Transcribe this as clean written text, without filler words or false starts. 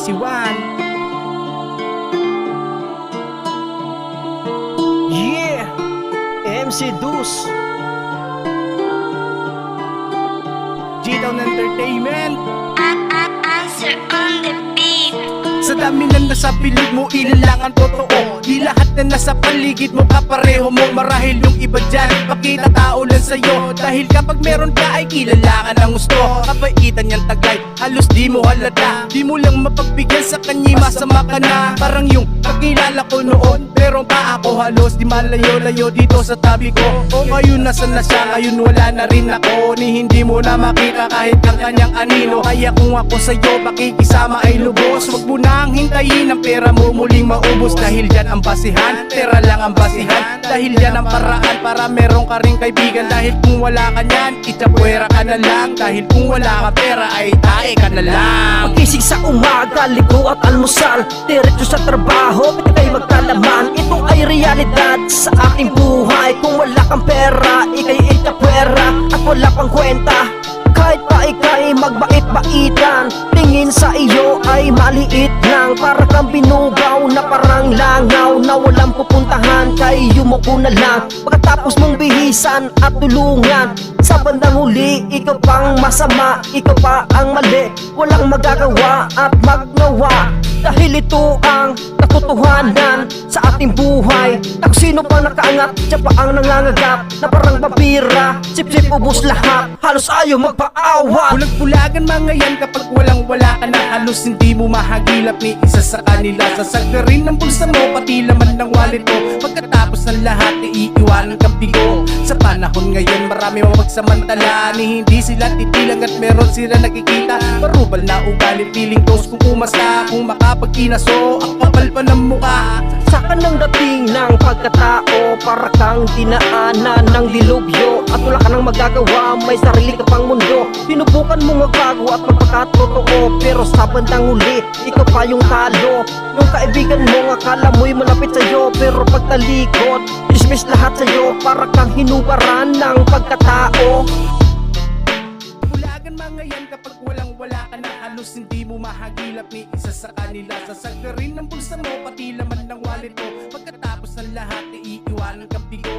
si Juan. Yeah, MC Dus, G-Town Entertainment. Answer on the beat. Sa dami na nasa pilig mo, ilan lang ang totoo. Di lahat na nasa paligid mo kapareho mo. Marahil yung iba dyan, pakita tao lang sa'yo. Dahil kapag meron ka ay kilala ka ng gusto. Kabaitan niyang tagay, halos di mo halata. Di mo lang mapagbigyan sa kanya, masama ka na. Parang yung kakilala ko noon, pero pa ako halos di malayo-layo dito sa tabi ko. O ngayon nasan na siya, ngayon wala na rin ako. Ni hindi mo na makita kahit ang kanyang anino. Kaya kung ako sa'yo pakikisama ay lubos. Wag mo nang hintayin ang pera mo muling maubos. Dahil dyan ang basihan, pera lang ang basihan. Dahil dyan ang paraan para meron ka ring kaibigan. Dahil kung wala ka nyan, itapwera ka na lang. Dahil kung wala ka pera ay tae ka na lang. Pagising sa umaga, ligo at almusal, diretso sa trabaho, pwede kayo magkalaman. Ito ay realidad sa ating buhay. Kung wala kang pera, ikay itapwera at wala pang kwenta. Kahit pa ikay magbait-baitan, tingin sa iyo ay maliit lang. Para kang binugaw na parang langaw na walang pupuntahan, kay yumuko na lang. Pagkatapos mong bihisan at tulungan, sa bandang huli ikaw pang masama, ikaw pa ang mali. Walang magagawa at magnawa, dahil ito ang katotohanan sa ating buhay. Na kung sino pang nakaangat, siya pa ang nangangagap. Na parang babira, sip-sip ubos lahat, halos ayaw magpaawa. Bulag-bulagan mga yan kapag walang-wala ka na. Halos hindi mo mahagilap ni isa sa kanila. Sasagarin ng bulsa mo, pati laman ng wallet mo. Pagkatapos ng lahat, iiwanan kang bigo. Sa panahon ngayon, marami mapagsamantala. Ni hindi sila titilang at meron sila nakikita. Parubal na ugali, feeling close kung umasta. Kung makapag-inaso, ang kapal pa ng mukha. Saka ng dating ng pagkatao, para kang dinaanan ng dilubyo. At wala ka nang magagawa, may sarili ka pang mundo. Sinubukan mo magbago at magpakatotoo, pero sa bandang huli, ikaw pa yung talo. Yung kaibigan mo, akala mo'y malapit sa'yo, pero pagtalikod, dismiss lahat sa'yo. Para kang hinubaran ng pagkatao. Bulagan mga yan kapag walang-wala ka na. Halos hindi mo mahagilap ni isa sa kanila. Sasagarin ng bulsa mo, pati laman ng wallet mo. Pagkatapos ng lahat, iiwanan kang bigo.